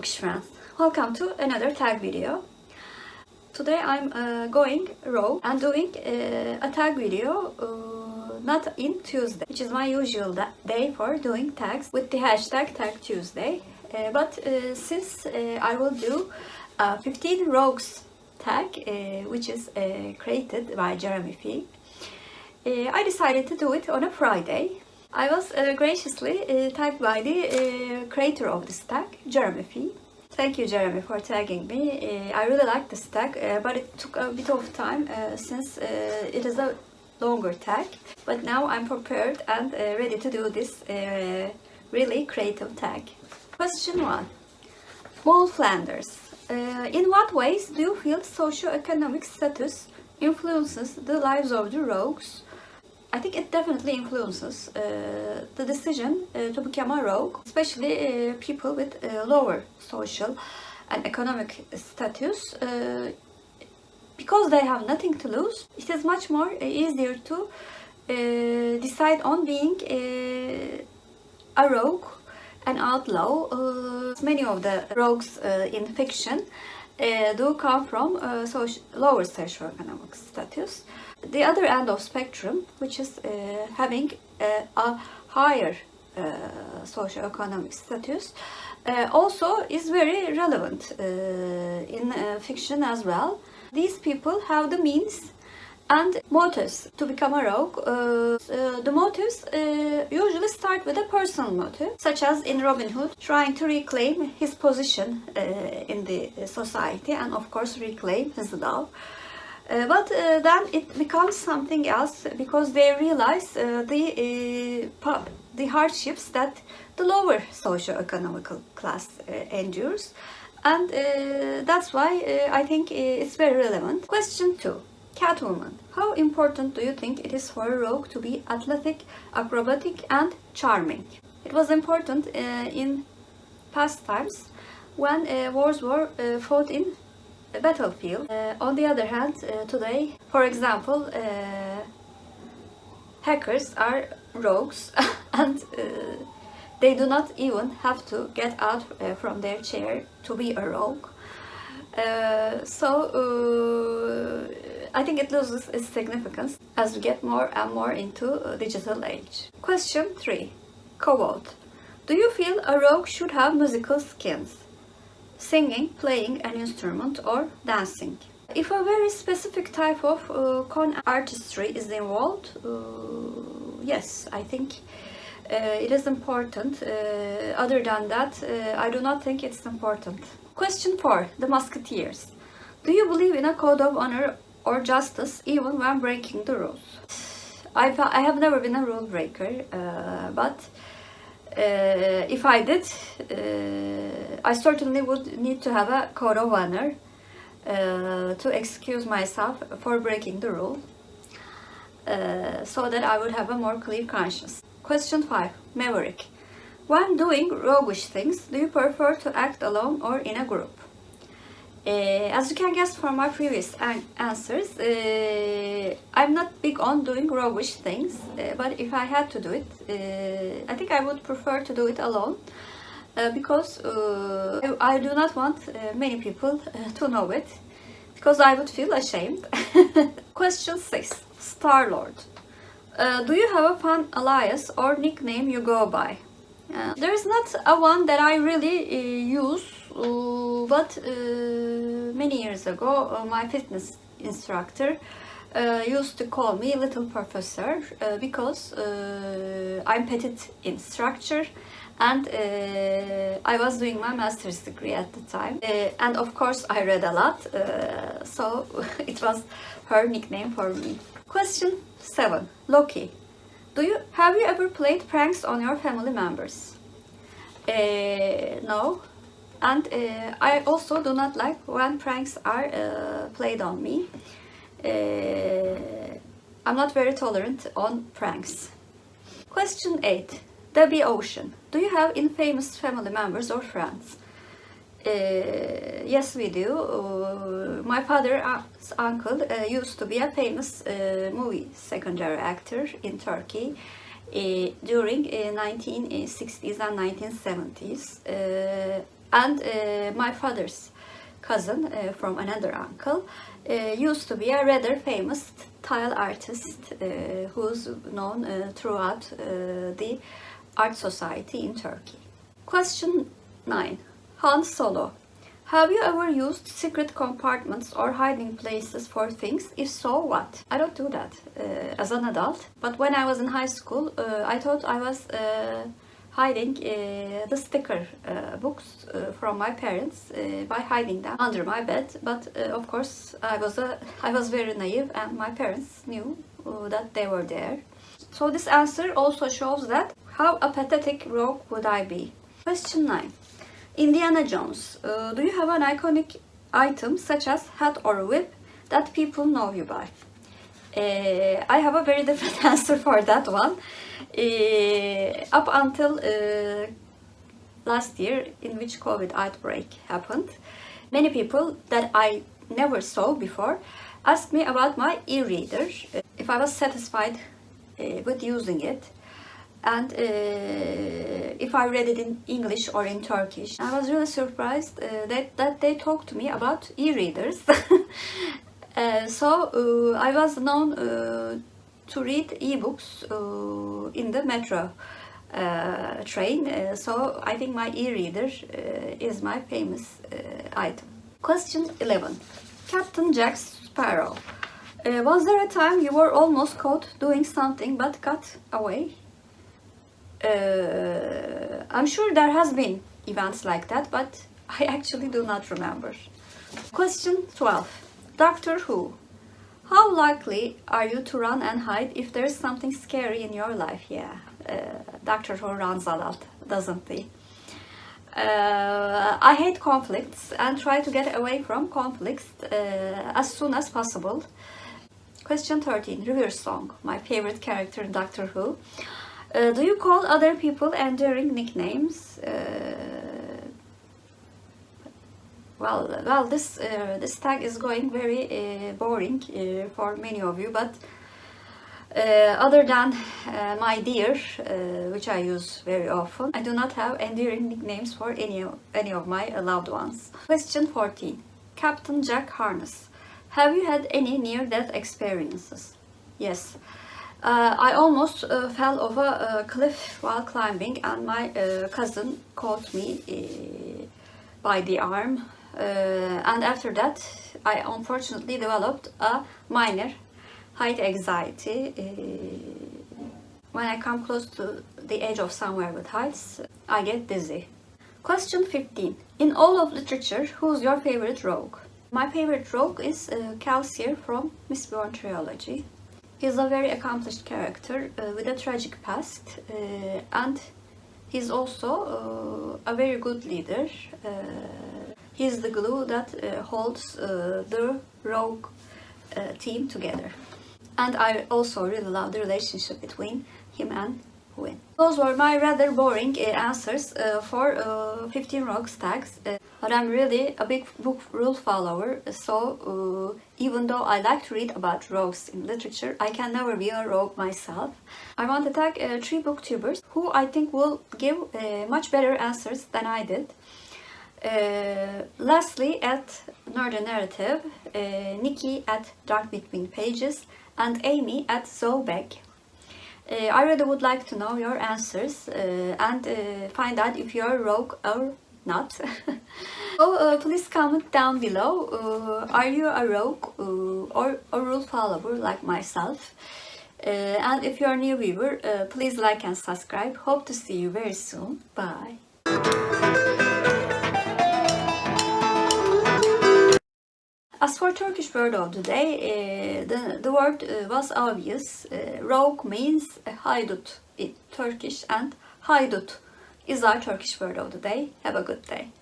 Bookish friends, welcome to another tag video. Today I'm going rogue and doing a tag video not in Tuesday, which is my usual day for doing tags with the hashtag Tag Tuesday. But since I will do 15 rogues tag, which is created by Jeremy Fee, I decided to do it on a Friday. I was graciously tagged by the creator of this tag, Jeremy Fee. Thank you, Jeremy, for tagging me. I really like this tag, but it took a bit of time since it is a longer tag. But now I'm prepared and ready to do this really creative tag. Question 1. Moll Flanders. In what ways do you feel socio-economic status influences the lives of the rogues? I think it definitely influences the decision to become a rogue, especially people with lower social and economic status. Because they have nothing to lose, it is much more easier to decide on being a rogue, an outlaw. Many of the rogues in fiction do come from lower socioeconomic status. The other end of spectrum, which is having a higher socioeconomic status, also is very relevant in fiction as well. These people have the means and motives to become a rogue. The motives usually start with a personal motive, such as in Robin Hood, trying to reclaim his position in the society and of course reclaim his love. But then it becomes something else because they realize the hardships that the lower socio-economical class endures, and that's why I think it's very relevant. Question 2. Catwoman. How important do you think it is for a rogue to be athletic, acrobatic and charming? It was important in past times when wars were fought in a battlefield. On the other hand, today, for example, hackers are rogues and they do not even have to get out from their chair to be a rogue. So I think it loses its significance as we get more and more into a digital age. Question 3. Cobalt. Do you feel a rogue should have musical skills? Singing, playing an instrument or dancing? If a very specific type of con artistry is involved, yes, I think it is important. Other than that, I do not think it's important. Question 4. The Musketeers. Do you believe in a code of honor or justice even when breaking the rules? I have never been a rule breaker, but if I did, I certainly would need to have a code of honor to excuse myself for breaking the rule, so that I would have a more clear conscience. Question 5. Maverick. When doing roguish things, do you prefer to act alone or in a group? As you can guess from my previous answers, I'm not big on doing roguish things, but if I had to do it, I think I would prefer to do it alone, because I do not want many people to know it, because I would feel ashamed. Question 6. Star-Lord. Do you have a fun alias or nickname you go by? There is not a one that I really use, but many years ago my fitness instructor used to call me Little Professor because I'm petite in structure and I was doing my master's degree at the time, and of course I read a lot, so it was her nickname for me. Question 7. Loki. Have you ever played pranks on your family members? No, and I also do not like when pranks are played on me. I'm not very tolerant on pranks. Question 8. Debbie Ocean. Do you have infamous family members or friends? Yes, we do. My father's uncle used to be a famous movie secondary actor in Turkey during 1960s and 1970s. and my father's cousin from another uncle used to be a rather famous tile artist who's known throughout the art society in Turkey. Question 9. Han Solo. Have you ever used secret compartments or hiding places for things? If so, what? I don't do that as an adult, but when I was in high school, I thought I was hiding the sticker books from my parents by hiding them under my bed. But of course, I was very naive, and my parents knew that they were there. So this answer also shows that how a pathetic rogue would I be. Question 9. Indiana Jones. Do you have an iconic item such as hat or whip that people know you by? I have a very different answer for that one. Up until last year, in which COVID outbreak happened, many people that I never saw before asked me about my e-reader, if I was satisfied with using it, and if I read it in English or in Turkish. I was really surprised that they talked to me about e-readers. So I was known to read e-books in the metro train. So I think my e-reader is my famous item. Question 11. Captain Jack Sparrow. Was there a time you were almost caught doing something but got away? I'm sure there has been events like that, but I actually do not remember. Question 12. Doctor Who. How likely are you to run and hide if there is something scary in your life? Yeah, Doctor Who runs a lot, doesn't he? I hate conflicts and try to get away from conflicts as soon as possible. Question 13. Reverse Song. My favorite character in Doctor Who. Do you call other people endearing nicknames? Well, this tag is going very boring for many of you, but other than my dear, which I use very often, I do not have endearing nicknames for any of my loved ones. Question 14. Captain Jack Harness. Have you had any near-death experiences? Yes. I almost fell off a cliff while climbing, and my cousin caught me by the arm. And after that, I unfortunately developed a minor height anxiety. When I come close to the edge of somewhere with heights, I get dizzy. Question 15. In all of literature, who's your favorite rogue? My favorite rogue is Kvothe from Mistborn trilogy. He's a very accomplished character with a tragic past, and he's also a very good leader. He's the glue that holds the rogue team together. And I also really love the relationship between him and Win. Those were my rather boring answers for 15 rogues tags. But I'm really a big book rule follower, so even though I like to read about rogues in literature, I can never be a rogue myself. I want to tag 3 booktubers who I think will give much better answers than I did. Leslie at Northern Narrative, Nikki at Dark Between Pages, and Amy at Zoe Beck. I really would like to know your answers and find out if you're a rogue or not. So please comment down below. Are you a rogue or a rule follower like myself? And if you're a new viewer, please like and subscribe. Hope to see you very soon. Bye. As for Turkish word of the day, the word was obvious. Rogue means haydut in Turkish, and haydut is our Turkish word of the day. Have a good day.